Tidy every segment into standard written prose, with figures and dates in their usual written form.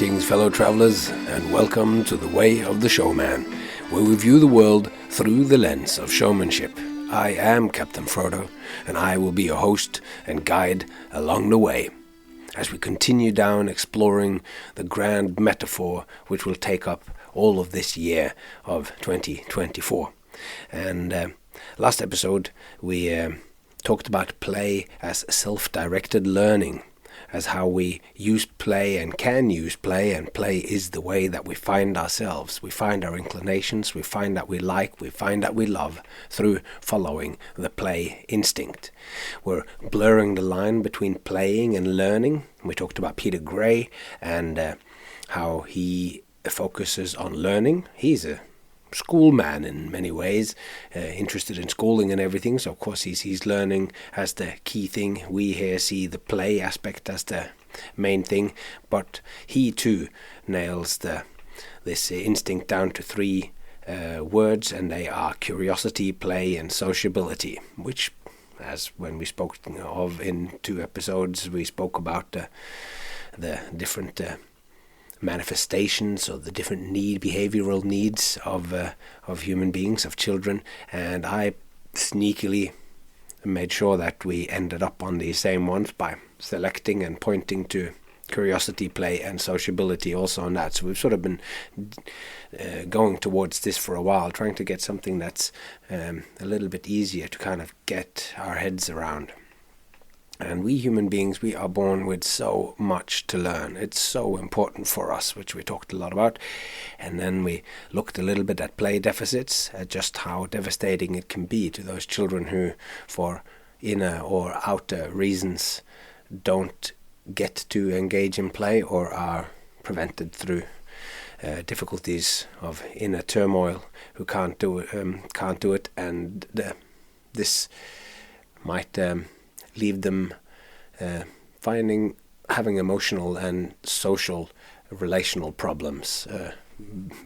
Greetings, fellow travelers, and welcome to the Way of the Showman, where we view the world through the lens of showmanship. I am Captain Frodo, and I will be your host and guide along the way, as we continue down exploring the grand metaphor which will take up all of this year of 2024. And last episode we talked about play as self-directed learning, as how we use play and can use play, and play is the way that we find ourselves. We find our inclinations, we find that we like, we find that we love through following the play instinct. We're blurring the line between playing and learning. We talked about Peter Gray and how he focuses on learning. He's a schoolman in many ways, interested in schooling and everything, so of course he's learning as the key thing. We here see the play aspect as the main thing, but he too nails this instinct down to three words, and they are curiosity, play, and sociability, which, as when we spoke of in 2 episodes, we spoke about the different manifestations of the different behavioral needs of human beings, of children, and I sneakily made sure that we ended up on the same ones by selecting and pointing to curiosity, play, and sociability also on that. So we've sort of been going towards this for a while, trying to get something that's a little bit easier to kind of get our heads around. And we human beings, we are born with so much to learn. It's so important for us, which we talked a lot about. And then we looked a little bit at play deficits, at just how devastating it can be to those children who, for inner or outer reasons, don't get to engage in play or are prevented through difficulties of inner turmoil, who can't do it, and this might leave them having emotional and social relational problems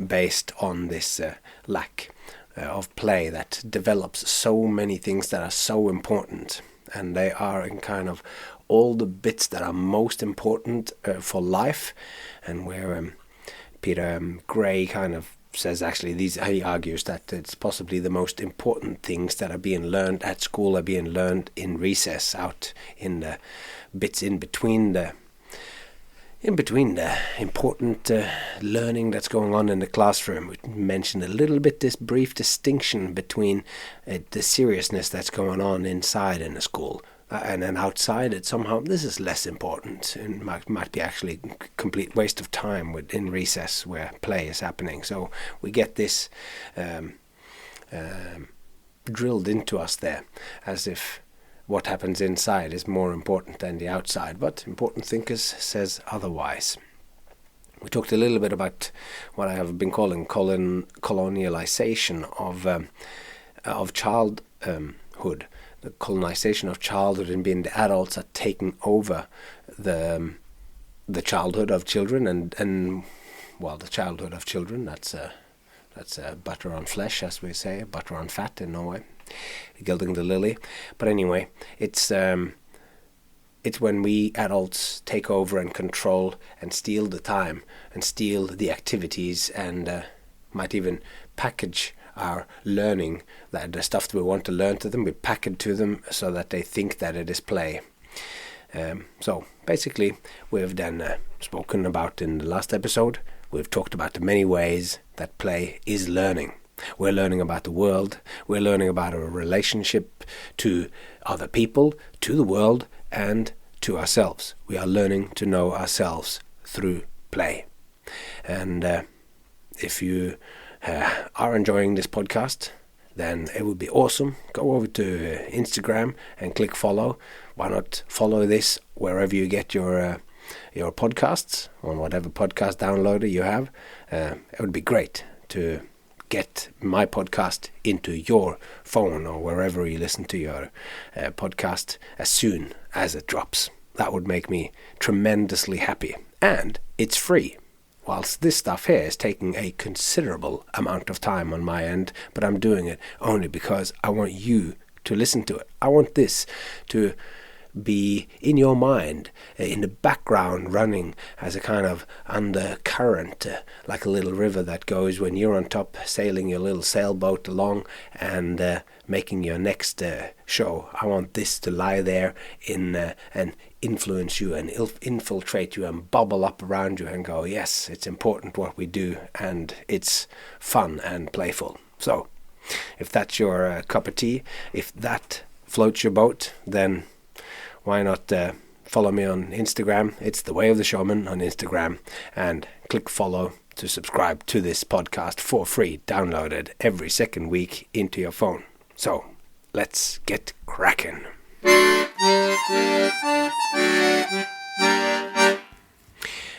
based on this lack of play that develops so many things that are so important, and they are in kind of all the bits that are most important for life, and where Peter Gray kind of says, actually, he argues that it's possibly the most important things that are being learned at school are being learned in recess, out in the bits in between the important learning that's going on in the classroom. We mentioned a little bit this brief distinction between the seriousness that's going on inside in the school, and then outside it somehow this is less important, and might be actually a complete waste of time in recess where play is happening. So we get this drilled into us there, as if what happens inside is more important than the outside, but Important Thinkers says otherwise. We talked a little bit about what I have been calling colonialization of childhood. The colonization of childhood, and being the adults are taking over the childhood of children, and the childhood of children, that's butter on flesh, as we say, butter on fat in Norway, gilding the lily. But anyway, it's when we adults take over and control and steal the time and steal the activities, and might even package our learning, that the stuff that we want to learn to them, we pack it to them so that they think that it is play. So basically, we've then spoken about in the last episode, we've talked about the many ways that play is learning. We're learning about the world, we're learning about our relationship to other people, to the world, and to ourselves. We are learning to know ourselves through play. And if you are enjoying this podcast, then it would be awesome. Go over to Instagram and click follow. Why not follow this wherever you get your podcasts, on whatever podcast downloader you have. It would be great to get my podcast into your phone or wherever you listen to your podcast as soon as it drops. That would make me tremendously happy. And it's free. Whilst this stuff here is taking a considerable amount of time on my end, but I'm doing it only because I want you to listen to it. I want this to be in your mind, in the background, running as a kind of undercurrent, like a little river that goes when you're on top, sailing your little sailboat along and making your next show. I want this to lie there and influence you and infiltrate you and bubble up around you and go, yes, it's important what we do and it's fun and playful. So if that's your cup of tea, if that floats your boat, then why not follow me on Instagram? It's The Way of the Showman on Instagram, and click follow to subscribe to this podcast for free, downloaded every second week into your phone. So let's get cracking.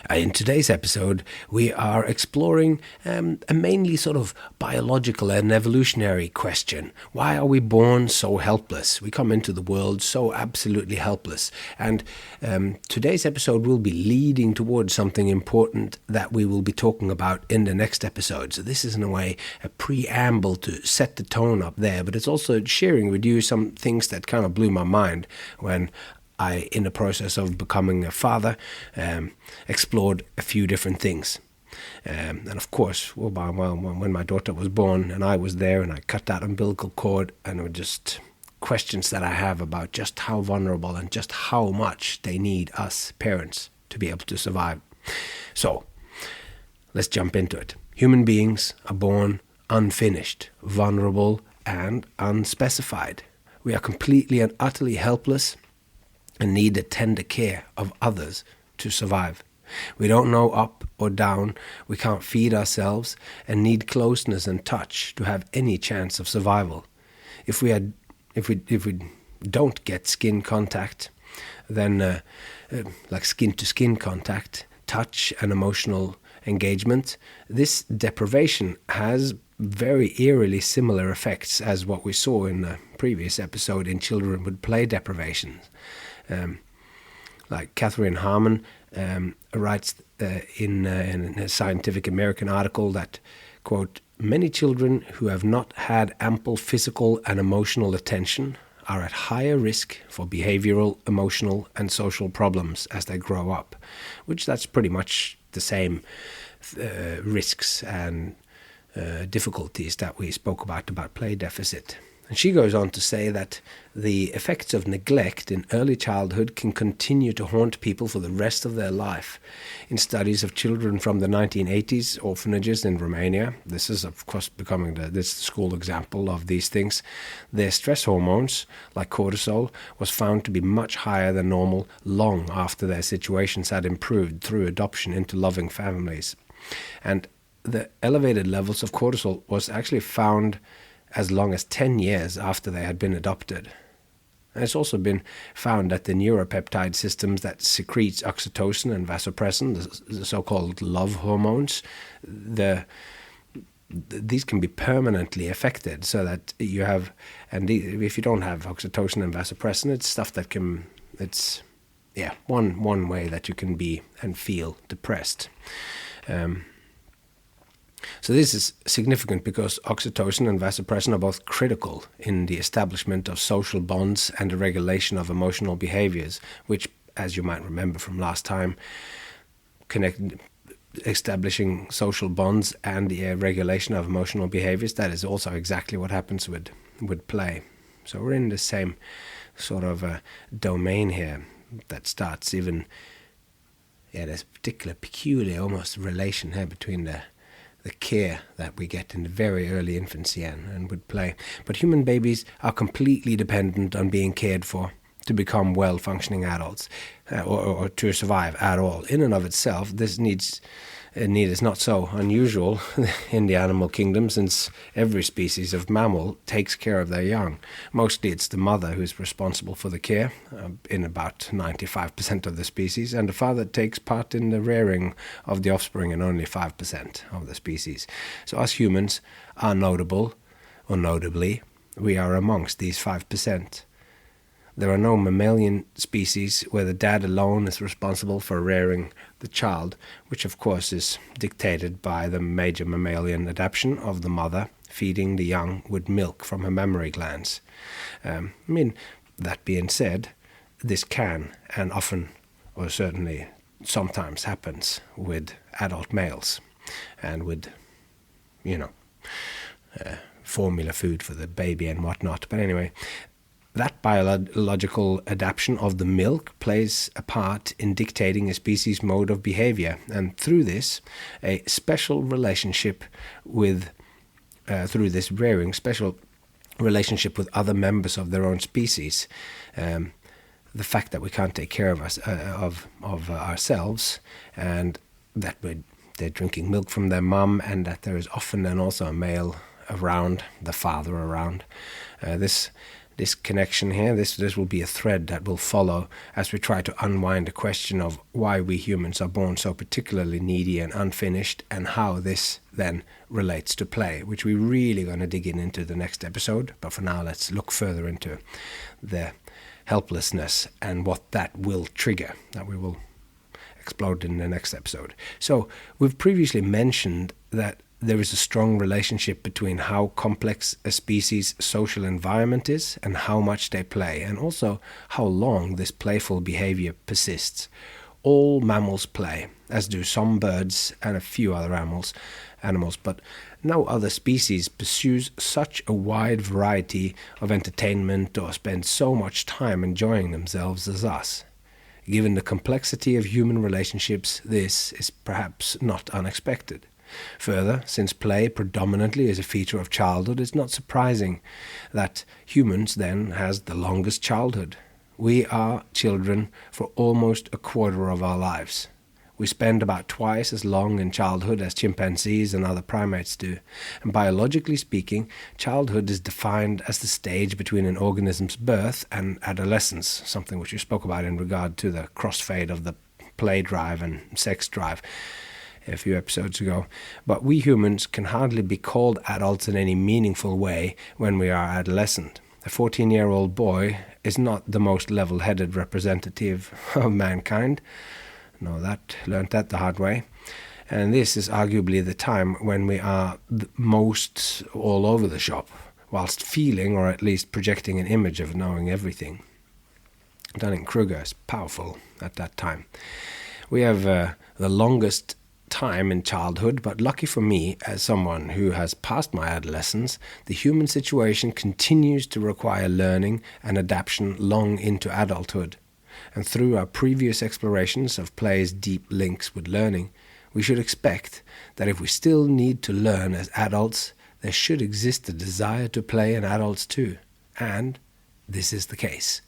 In today's episode, we are exploring a mainly sort of biological and evolutionary question. Why are we born so helpless? We come into the world so absolutely helpless. And today's episode will be leading towards something important that we will be talking about in the next episode. So this is, in a way, a preamble to set the tone up there. But it's also sharing with you some things that kind of blew my mind when I, in the process of becoming a father, explored a few different things. And of course, when my daughter was born and I was there and I cut that umbilical cord, and it were just questions that I have about just how vulnerable and just how much they need us parents to be able to survive. So let's jump into it. Human beings are born unfinished, vulnerable, and unspecified. We are completely and utterly helpless and need the tender care of others to survive. We don't know up or down, we can't feed ourselves, and need closeness and touch to have any chance of survival. If we don't get skin contact, then like skin-to-skin contact, touch and emotional engagement, this deprivation has very eerily similar effects as what we saw in the previous episode in children with play deprivations. Like Catherine Harmon writes in a Scientific American article that, quote, many children who have not had ample physical and emotional attention are at higher risk for behavioral, emotional, and social problems as they grow up, which that's pretty much the same risks and difficulties that we spoke about play deficit. And she goes on to say that the effects of neglect in early childhood can continue to haunt people for the rest of their life. In studies of children from the 1980s, orphanages in Romania, this is of course becoming this school example of these things, their stress hormones, like cortisol, was found to be much higher than normal long after their situations had improved through adoption into loving families. And the elevated levels of cortisol was actually found as long as 10 years after they had been adopted. And it's also been found that the neuropeptide systems that secretes oxytocin and vasopressin, the so-called love hormones, these can be permanently affected, so that you have, and if you don't have oxytocin and vasopressin, it's stuff that it's one way that you can be and feel depressed. So this is significant because oxytocin and vasopressin are both critical in the establishment of social bonds and the regulation of emotional behaviors, which, as you might remember from last time, establishing social bonds and the regulation of emotional behaviors, that is also exactly what happens with play. So we're in the same sort of domain here that starts even, there's a particular peculiar almost relation here between the care that we get in the very early infancy and would play. But human babies are completely dependent on being cared for to become well-functioning adults or to survive at all. In and of itself, this need is not so unusual in the animal kingdom, since every species of mammal takes care of their young. Mostly it's the mother who's responsible for the care in about 95% of the species, and the father takes part in the rearing of the offspring in only 5% of the species. So us humans are notably, we are amongst these 5%. There are no mammalian species where the dad alone is responsible for rearing the child, which of course is dictated by the major mammalian adaptation of the mother feeding the young with milk from her mammary glands. That being said, this can and often, or certainly sometimes, happens with adult males and with, formula food for the baby and whatnot. But anyway, that biological adaptation of the milk plays a part in dictating a species' mode of behavior, and through this, a special relationship with, through this rearing, special relationship with other members of their own species. The fact that we can't take care of us, of ourselves, and that they're drinking milk from their mum, and that there is often then also a male around, the father around. This connection here, this will be a thread that will follow as we try to unwind the question of why we humans are born so particularly needy and unfinished, and how this then relates to play, which we're really going to dig into the next episode. But for now, let's look further into the helplessness and what that will trigger, that we will explode in the next episode. So we've previously mentioned that there is a strong relationship between how complex a species' social environment is and how much they play, and also how long this playful behavior persists. All mammals play, as do some birds and a few other animals, but no other species pursues such a wide variety of entertainment or spends so much time enjoying themselves as us. Given the complexity of human relationships, this is perhaps not unexpected. Further, since play predominantly is a feature of childhood, it's not surprising that humans then has the longest childhood. We are children for almost a quarter of our lives. We spend about twice as long in childhood as chimpanzees and other primates do. And biologically speaking, childhood is defined as the stage between an organism's birth and adolescence, something which you spoke about in regard to the crossfade of the play drive and sex drive a few episodes ago. But we humans can hardly be called adults in any meaningful way when we are adolescent. A 14-year-old boy is not the most level-headed representative of mankind. Learned that the hard way. And this is arguably the time when we are the most all over the shop, whilst feeling, or at least projecting, an image of knowing everything. Dunning-Kruger is powerful at that time. We have the longest time in childhood, but lucky for me, as someone who has passed my adolescence, the human situation continues to require learning and adaptation long into adulthood. And through our previous explorations of play's deep links with learning, we should expect that if we still need to learn as adults, there should exist a desire to play in adults too. And this is the case.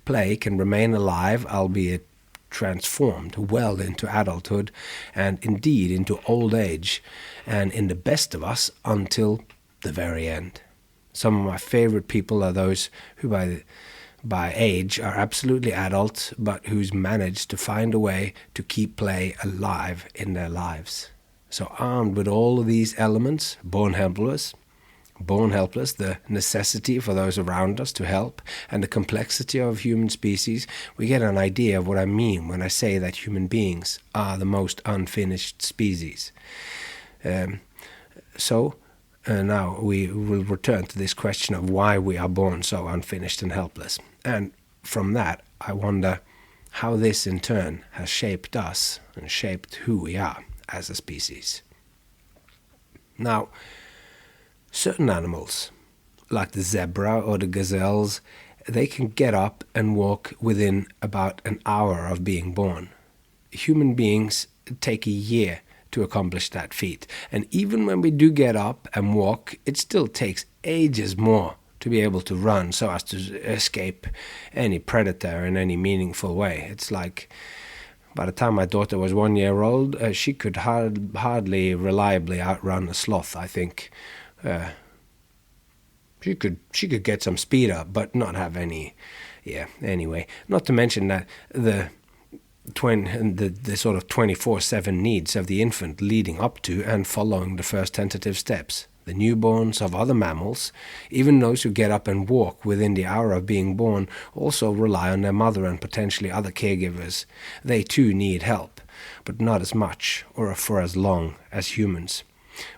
Play can remain alive, albeit transformed well into adulthood, and indeed into old age, and in the best of us until the very end. Some of my favorite people are those who by age are absolutely adults, but who's managed to find a way to keep play alive in their lives. So armed with all of these elements, born helpless, the necessity for those around us to help, and the complexity of human species, we get an idea of what I mean when I say that human beings are the most unfinished species. So now we will return to this question of why we are born so unfinished and helpless. And from that, I wonder how this in turn has shaped us and shaped who we are as a species. Now, certain animals, like the zebra or the gazelles, they can get up and walk within about an hour of being born. Human beings take a year to accomplish that feat. And even when we do get up and walk, it still takes ages more to be able to run so as to escape any predator in any meaningful way. It's like, by the time my daughter was 1 year old, she could hardly reliably outrun a sloth, I think. She could get some speed up, but not have any. Yeah. Anyway, not to mention that the sort of 24/7 needs of the infant leading up to and following the first tentative steps. The newborns of other mammals, even those who get up and walk within the hour of being born, also rely on their mother and potentially other caregivers. They too need help, but not as much or for as long as humans.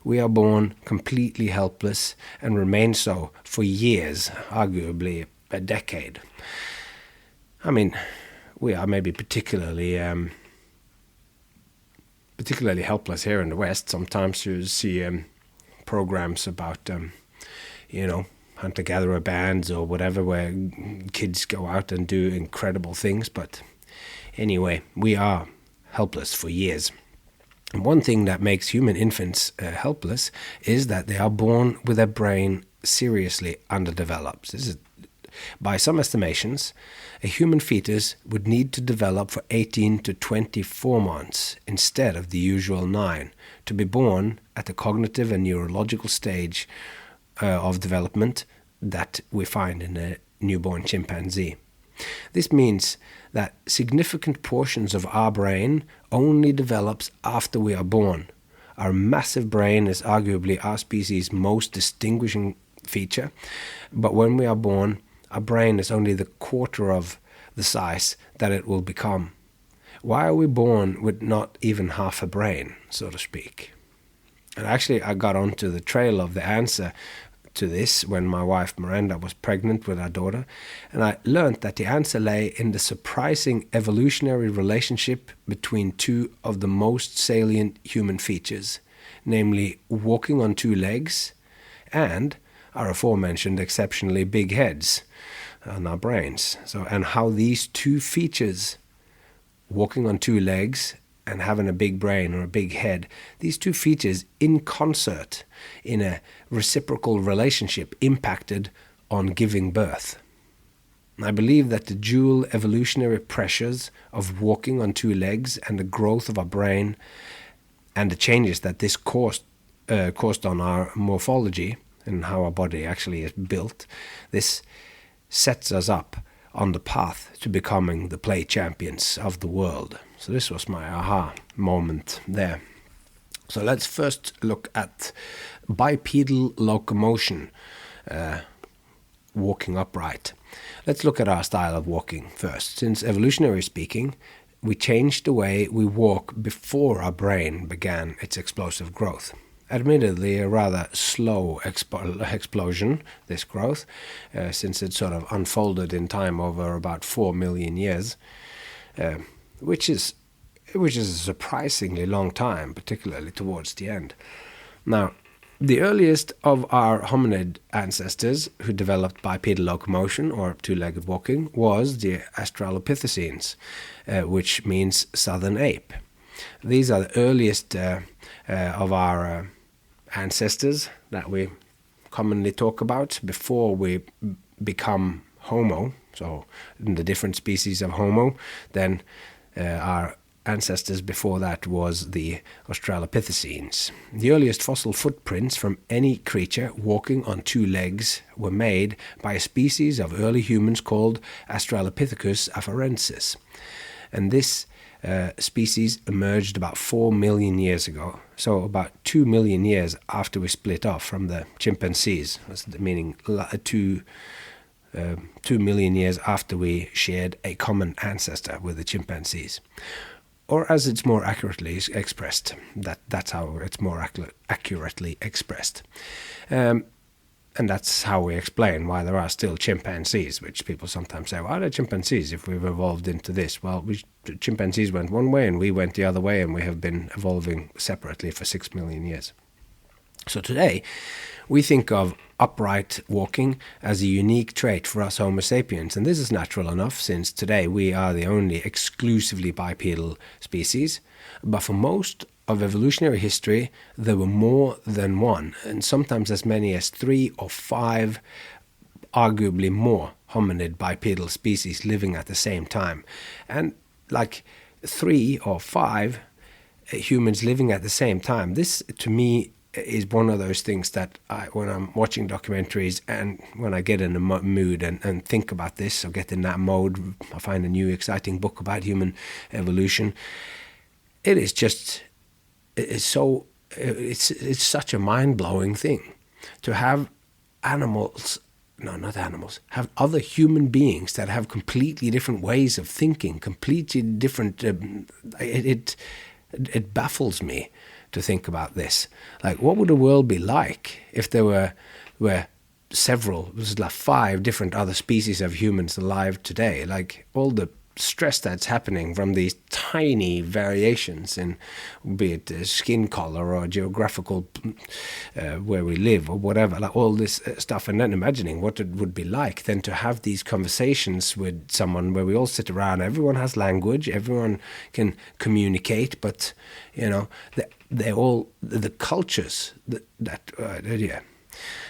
We are born completely helpless and remain so for years, arguably a decade. I mean, we are maybe particularly helpless here in the West. Sometimes you see programs about, hunter-gatherer bands or whatever, where kids go out and do incredible things. But anyway, we are helpless for years. And one thing that makes human infants helpless is that they are born with a brain seriously underdeveloped. This is, by some estimations, a human fetus would need to develop for 18 to 24 months instead of the usual 9 to be born at the cognitive and neurological stage of development that we find in a newborn chimpanzee. This means that significant portions of our brain only develops after we are born. Our massive brain is arguably our species' most distinguishing feature, but when we are born, our brain is only the quarter of the size that it will become. Why are we born with not even half a brain, so to speak? And actually, I got onto the trail of the answer to this when my wife Miranda was pregnant with our daughter, and I learned that the answer lay in the surprising evolutionary relationship between two of the most salient human features, namely walking on 2 legs and our aforementioned exceptionally big heads on our brains. And how these 2 features, walking on 2 legs and having a big brain or a big head, these 2 features in concert in a reciprocal relationship impacted on giving birth. I believe that the dual evolutionary pressures of walking on 2 legs and the growth of our brain and the changes that this caused on our morphology and how our body actually is built, this sets us up on the path to becoming the play champions of the world. So this was my aha moment there. So let's first look at bipedal locomotion, walking upright. Let's look at our style of walking first. Since evolutionary speaking, we changed the way we walk before our brain began its explosive growth. Admittedly, a rather slow explosion, this growth, since it sort of unfolded in time over about 4 million years, which is a surprisingly long time, particularly towards the end. Now, the earliest of our hominid ancestors who developed bipedal locomotion, or 2-legged walking, was the Australopithecines, which means southern ape. These are the earliest of our ancestors that we commonly talk about before we become Homo. So in the different species of Homo, then our ancestors before that was the Australopithecines. The earliest fossil footprints from any creature walking on 2 legs were made by a species of early humans called Australopithecus afarensis. And this species emerged about 4 million years ago, so about 2 million years after we split off from the chimpanzees, meaning 2 million years after we shared a common ancestor with the chimpanzees. Or as it's more accurately expressed, that's how it's more accurately expressed. And that's how we explain why there are still chimpanzees, which people sometimes say, why are there chimpanzees if we've evolved into this? Well, chimpanzees went one way and we went the other way, and we have been evolving separately for 6 million years. So today, we think of upright walking as a unique trait for us Homo sapiens, and this is natural enough since today we are the only exclusively bipedal species. But for most of evolutionary history, there were more than one, and sometimes as many as 3 or 5, arguably more, hominid bipedal species living at the same time. And like 3 or 5 humans living at the same time, this to me is one of those things that when I'm watching documentaries and when I get in the mood and think about this or get in that mode, I find a new exciting book about human evolution. It's such a mind-blowing thing to have have other human beings that have completely different ways of thinking, completely different. It baffles me to think about this. Like, what would the world be like if there were there's like 5 different other species of humans alive today. Like all the stress that's happening from these tiny variations in, be it skin color or geographical where we live or whatever, like all this stuff, and then imagining what it would be like then to have these conversations with someone where we all sit around, everyone has language, everyone can communicate, but they all the cultures yeah.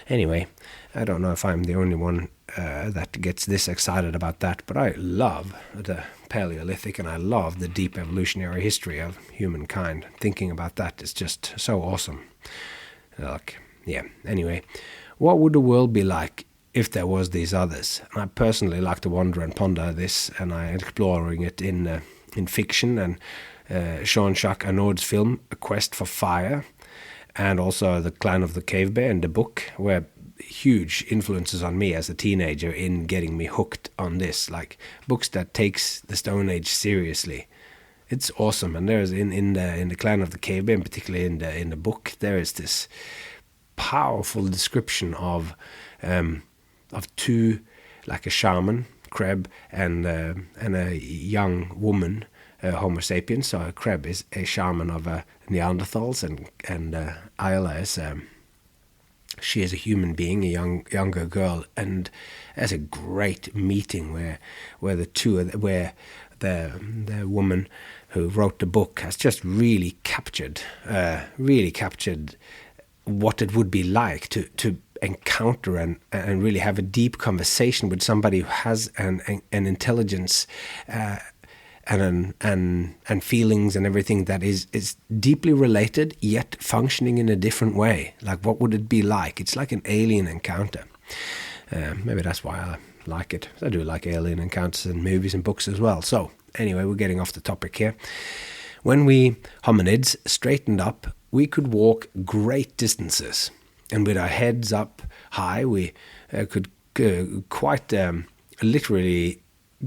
Anyway, I don't know if I'm the only one that gets this excited about that, but I love the Paleolithic and I love the deep evolutionary history of humankind. Thinking about that is just so awesome. Anyway, what would the world be like if there was these others? And I personally like to wonder and ponder this, and I'm exploring it in fiction and Jean-Jacques Annaud's film A Quest for Fire, and also The Clan of the Cave Bear in the book, where huge influences on me as a teenager in getting me hooked on this, like books that takes the Stone Age seriously. It's awesome. And there's in the Clan of the Cave Bear, particularly in the book, there is this powerful description of 2, like a shaman, Kreb, and a young woman, Homo sapiens. So Kreb is a shaman of Neanderthals, and Isla is she is a human being, a younger girl, and there's a great meeting where the woman who wrote the book has just really captured what it would be like to encounter and really have a deep conversation with somebody who has an intelligence and feelings and everything that is deeply related yet functioning in a different way. Like, what would it be like? It's like an alien encounter. Maybe that's why I like it. I do like alien encounters in movies and books as well. So anyway, we're getting off the topic here. When we hominids straightened up, we could walk great distances, and with our heads up high, we could quite literally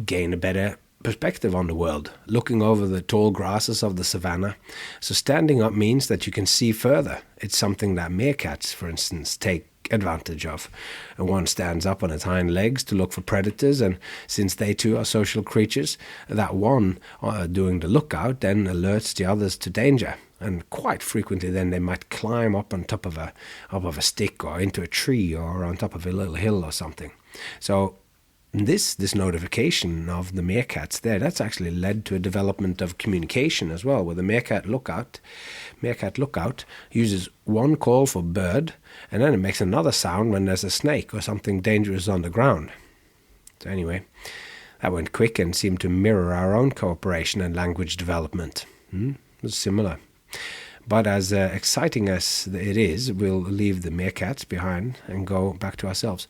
gain a better perspective on the world, looking over the tall grasses of the savannah. So standing up means that you can see further. It's something that meerkats, for instance, take advantage of. And one stands up on its hind legs to look for predators, and since they too are social creatures, that one doing the lookout then alerts the others to danger. And quite frequently then they might climb up on top of a stick or into a tree or on top of a little hill or something. So this notification of the meerkats there, that's actually led to a development of communication as well, where the meerkat lookout uses one call for bird, and then it makes another sound when there's a snake or something dangerous on the ground. So anyway, that went quick and seemed to mirror our own cooperation and language development. It was similar. But as exciting as it is, we'll leave the meerkats behind and go back to ourselves.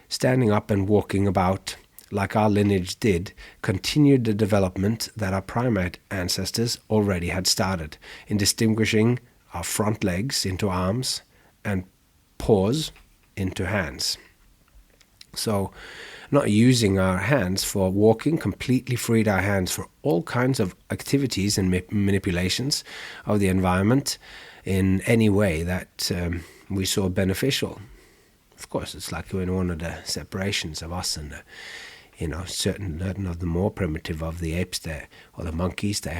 Standing up and walking about, like our lineage did, continued the development that our primate ancestors already had started in distinguishing our front legs into arms and paws into hands. So not using our hands for walking completely freed our hands for all kinds of activities and manipulations of the environment in any way that we saw beneficial. Of course, it's like in one of the separations of us and certain of the more primitive of the apes there, or the monkeys, they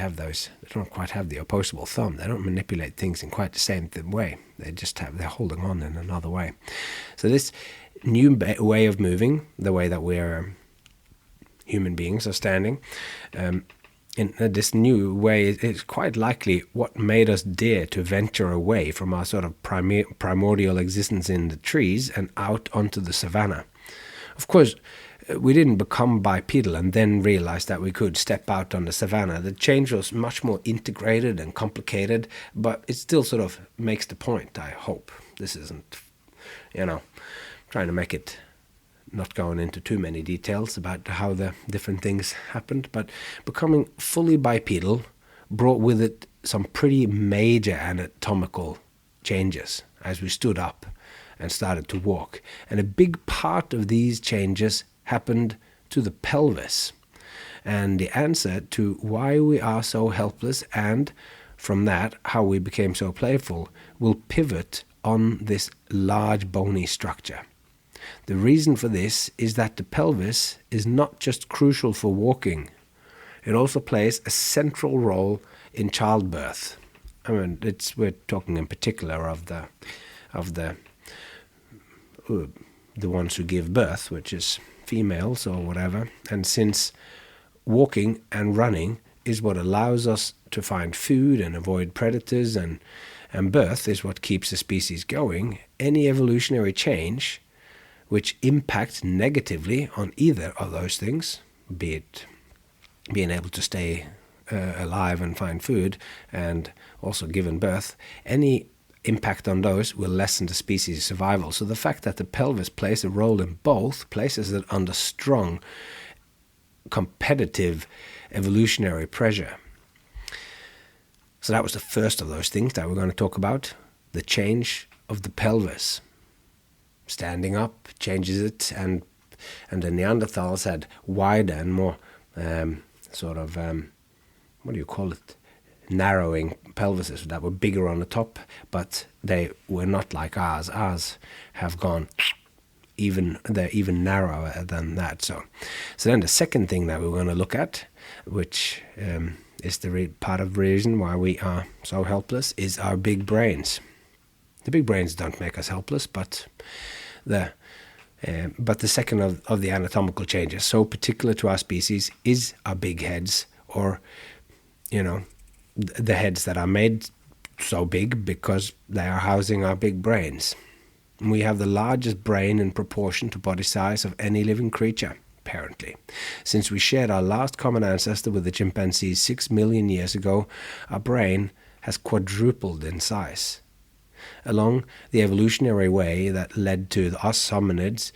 don't quite have the opposable thumb. They don't manipulate things in quite the same way. They're holding on in another way. So this new way of moving, the way that we're human beings are standing, in this new way is quite likely what made us dare to venture away from our sort of primordial existence in the trees and out onto the savannah. Of course, we didn't become bipedal and then realize that we could step out on the savannah. The change was much more integrated and complicated, but it still sort of makes the point, I hope. This isn't, trying to make it not going into too many details about how the different things happened, but becoming fully bipedal brought with it some pretty major anatomical changes as we stood up and started to walk. And a big part of these changes happened to the pelvis. And the answer to why we are so helpless, and from that how we became so playful, will pivot on this large bony structure. The reason for this is that the pelvis is not just crucial for walking, it also plays a central role in childbirth. I mean, we're talking in particular of the ones who give birth, which is females or whatever. And since walking and running is what allows us to find food and avoid predators, and birth is what keeps the species going, any evolutionary change which impacts negatively on either of those things, be it being able to stay alive and find food, and also giving birth, any impact on those will lessen the species' survival. So the fact that the pelvis plays a role in both places it under strong competitive evolutionary pressure. So that was the first of those things that we're going to talk about, the change of the pelvis. Standing up changes it, and the Neanderthals had wider and more what do you call it, narrowing pelvises that were bigger on the top, but they were not like ours. Ours have gone they're even narrower than that. So then the second thing that we're going to look at, which is the part of the reason why we are so helpless, is our big brains. The big brains don't make us helpless, but the second of the anatomical changes so particular to our species is our big heads, or the heads that are made so big because they are housing our big brains. We have the largest brain in proportion to body size of any living creature, apparently. Since we shared our last common ancestor with the chimpanzees 6 million years ago, our brain has quadrupled in size. Along the evolutionary way that led to us hominids,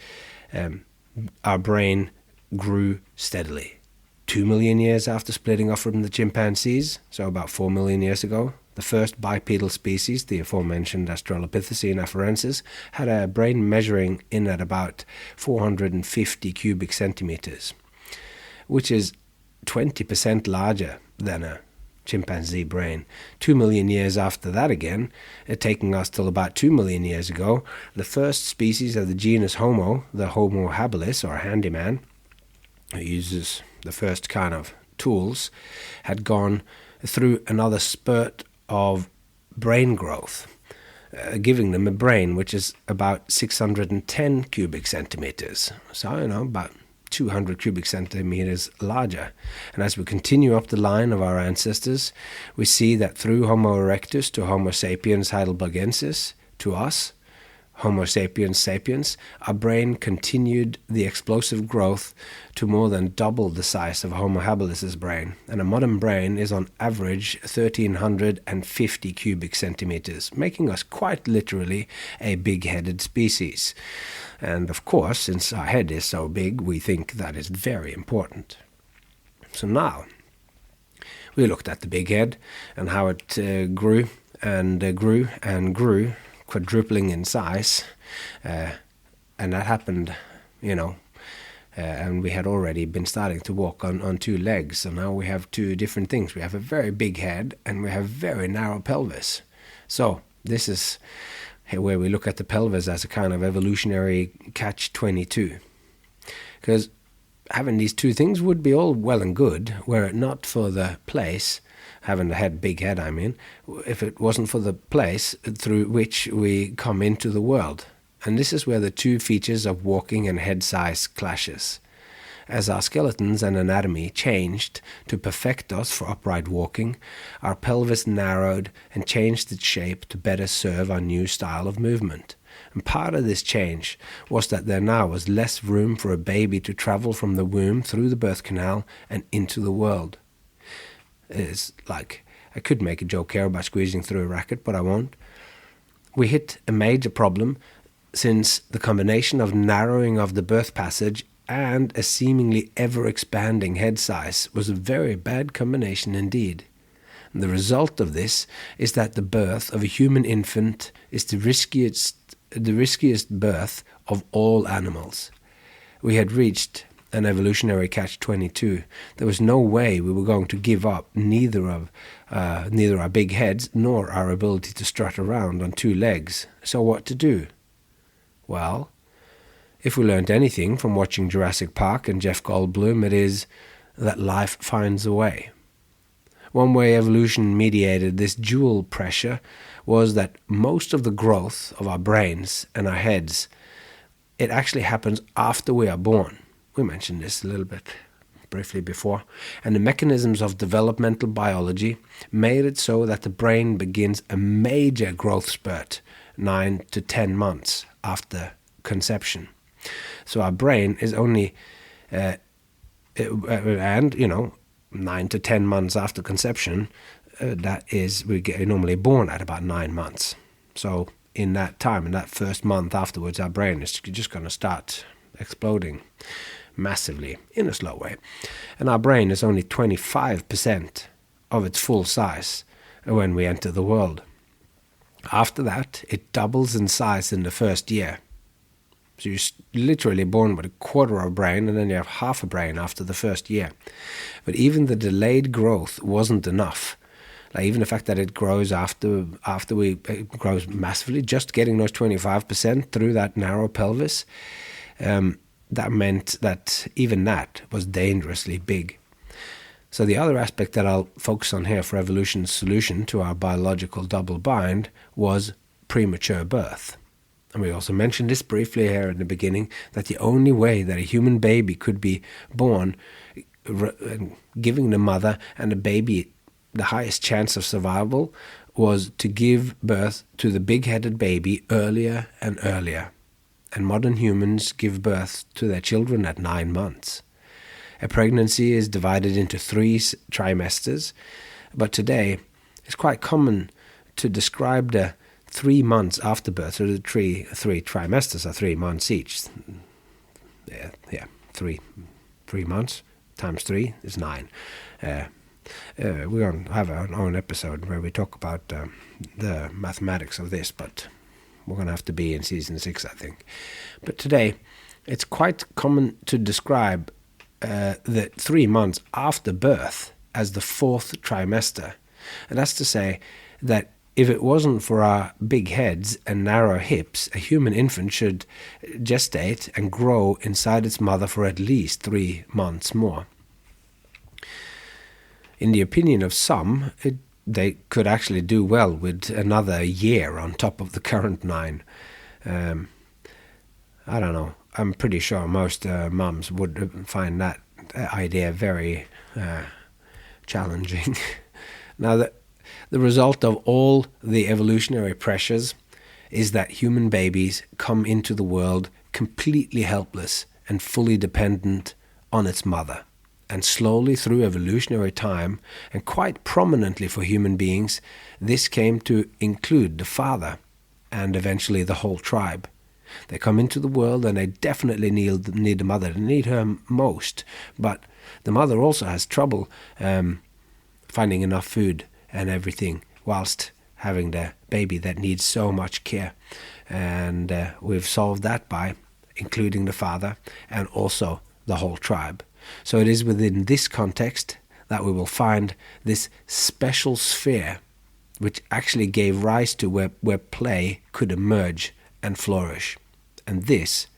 our brain grew steadily. 2 million years after splitting off from the chimpanzees, so about 4 million years ago, the first bipedal species, the aforementioned Australopithecine afarensis, had a brain measuring in at about 450 cubic centimeters, which is 20% larger than a chimpanzee brain. 2 million years after that again, taking us till about 2 million years ago, the first species of the genus Homo, the Homo habilis, or handyman, who uses the first kind of tools, had gone through another spurt of brain growth, giving them a brain which is about 610 cubic centimeters. So, about 200 cubic centimeters larger. And as we continue up the line of our ancestors, we see that through Homo erectus to Homo sapiens heidelbergensis, to us, Homo sapiens sapiens, our brain continued the explosive growth to more than double the size of Homo habilis' brain, and a modern brain is on average 1,350 cubic centimeters, making us quite literally a big-headed species. And of course, since our head is so big, we think that is very important. So now, we looked at the big head and how it grew and grew and grew, quadrupling in size, and that happened, and we had already been starting to walk on two legs, so now we have two different things. We have a very big head and we have very narrow pelvis. So this is where we look at the pelvis as a kind of evolutionary catch-22, because having these two things would be all well and good were it not for the place, having the big head, if it wasn't for the place through which we come into the world. And this is where the two features of walking and head size clashes. As our skeletons and anatomy changed to perfect us for upright walking, our pelvis narrowed and changed its shape to better serve our new style of movement. And part of this change was that there now was less room for a baby to travel from the womb through the birth canal and into the world. It's like, I could make a joke here about squeezing through a racket, but I won't. We hit a major problem since the combination of narrowing of the birth passage and a seemingly ever-expanding head size was a very bad combination indeed. And the result of this is that the birth of a human infant is the riskiest birth of all animals. We had reached an evolutionary catch-22. There was no way we were going to give up neither our big heads nor our ability to strut around on two legs. So what to do? Well, If we learned anything from watching Jurassic Park and Jeff Goldblum, it is that life finds a way. One way evolution mediated this dual pressure was that most of the growth of our brains and our heads, it actually happens after we are born. We mentioned this a little bit briefly before. And the mechanisms of developmental biology made it so that the brain begins a major growth spurt 9 to 10 months after conception. So our brain is only, 9 to 10 months after conception, we get normally born at about 9 months. So in that time, in that first month afterwards, our brain is just going to start exploding massively in a slow way. And our brain is only 25% of its full size when we enter the world. After that, it doubles in size in the first year. So you're literally born with a quarter of a brain, and then you have half a brain after the first year. But even the delayed growth wasn't enough. Like even the fact that it grows it grows massively, just getting those 25% through that narrow pelvis, that meant that even that was dangerously big. So the other aspect that I'll focus on here for evolution's solution to our biological double bind was premature birth. And we also mentioned this briefly here in the beginning, that the only way that a human baby could be born, giving the mother and the baby the highest chance of survival, was to give birth to the big-headed baby earlier and earlier. And modern humans give birth to their children at 9 months. A pregnancy is divided into 3 trimesters, but today it's quite common to describe the 3 months after birth, so the three trimesters are 3 months each. Three months times 3 is 9. We're going to have our own episode where we talk about the mathematics of this, but we're going to have to be in season 6, I think. But today, it's quite common to describe the 3 months after birth as the 4th trimester. And that's to say that if it wasn't for our big heads and narrow hips, a human infant should gestate and grow inside its mother for at least 3 months more. In the opinion of some, they could actually do well with another year on top of the current 9. I don't know. I'm pretty sure most mums would find that idea very challenging. Now, the result of all the evolutionary pressures is that human babies come into the world completely helpless and fully dependent on its mother. And slowly through evolutionary time, and quite prominently for human beings, this came to include the father and eventually the whole tribe. They come into the world and they definitely need the mother. They need her most, but the mother also has trouble finding enough food and everything whilst having the baby that needs so much care. And we've solved that by including the father and also the whole tribe. So it is within this context that we will find this special sphere which actually gave rise to where play could emerge and flourish. And this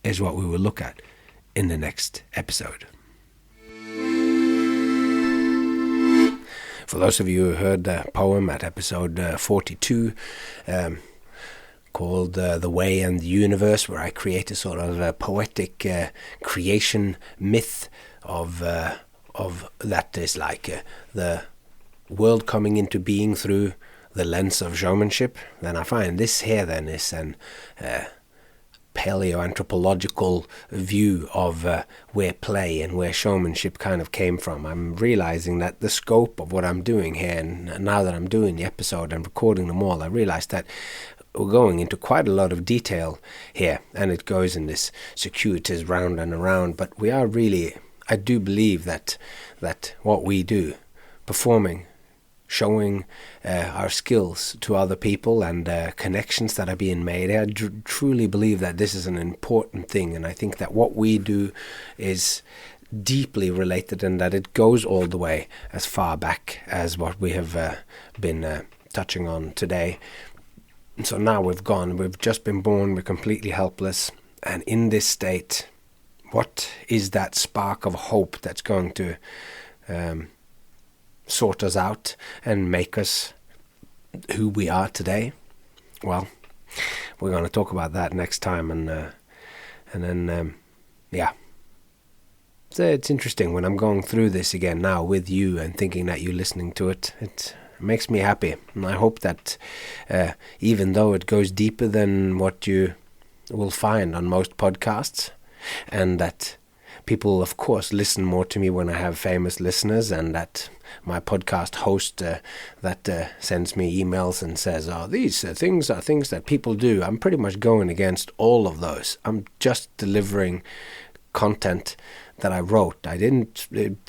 is what we will look at in the next episode. For those of you who heard the poem at episode 42, called The Way and the Universe, where I create a sort of a poetic creation myth of that is like the world coming into being through the lens of showmanship, then I find this here then is an paleoanthropological view of where play and where showmanship kind of came from. I'm realizing that the scope of what I'm doing here, and now that I'm doing the episode and recording them all, I realized that we're going into quite a lot of detail here, and it goes in this circuitous round and around, but we are really, I do believe that what we do, performing, showing our skills to other people and connections that are being made, I truly believe that this is an important thing, and I think that what we do is deeply related and that it goes all the way as far back as what we have been touching on today. And so now we've just been born, we're completely helpless, And in this state, what is that spark of hope that's going to sort us out and make us who we are today? Well, we're going to talk about that next time, and then So it's interesting when I'm going through this again now with you and thinking that you're listening to it. It makes me happy, and I hope that even though it goes deeper than what you will find on most podcasts, and that people, of course, listen more to me when I have famous listeners, and that my podcast host that sends me emails and says, these things are things that people do. I'm pretty much going against all of those. I'm just delivering content that I wrote. I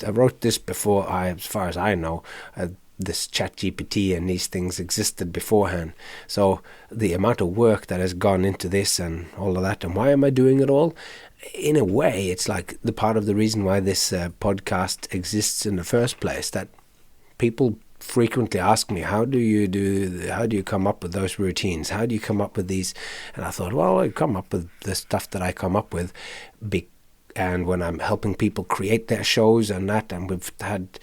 wrote this before as far as I know, this ChatGPT and these things existed beforehand. So the amount of work that has gone into this and all of that, and why am I doing it all? In a way, it's like the part of the reason why this podcast exists in the first place, that people frequently ask me, how do you come up with those routines? How do you come up with these? And I thought, well, I come up with the stuff that I come up with and when I'm helping people create their shows and that, and we've had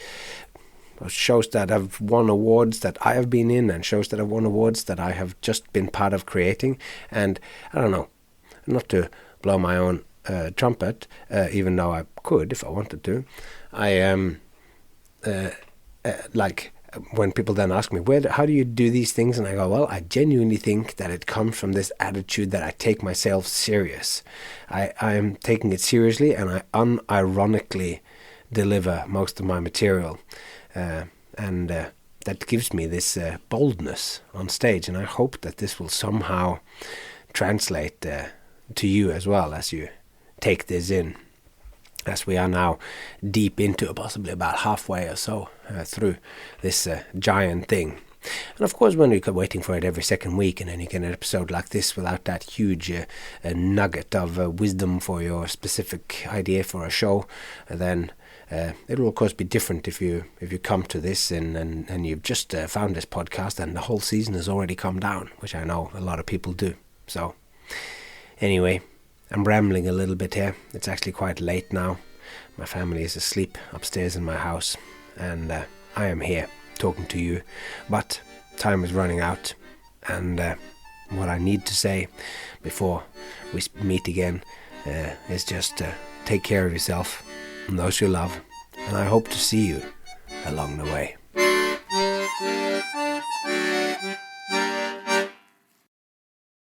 shows that have won awards that I have been in, and shows that have won awards that I have just been part of creating. And I don't know, not to blow my own trumpet, even though I could if I wanted to. I am like when people then ask me, how do you do these things? And I go, well, I genuinely think that it comes from this attitude that I take myself serious. I am taking it seriously, and I unironically deliver most of my material. And that gives me this boldness on stage. And I hope that this will somehow translate to you as well as you take this in, as we are now deep into possibly about halfway or so through this giant thing. And of course, when you're waiting for it every second week, and then you get an episode like this without that huge nugget of wisdom for your specific idea for a show, then it will of course be different if you come to this and you've just found this podcast and the whole season has already come down, which I know a lot of people do. So anyway, I'm rambling a little bit here. It's actually quite late now. My family is asleep upstairs in my house, and I am here talking to you, but time is running out, and what I need to say before we meet again is just take care of yourself and those you love, and I hope to see you along the way.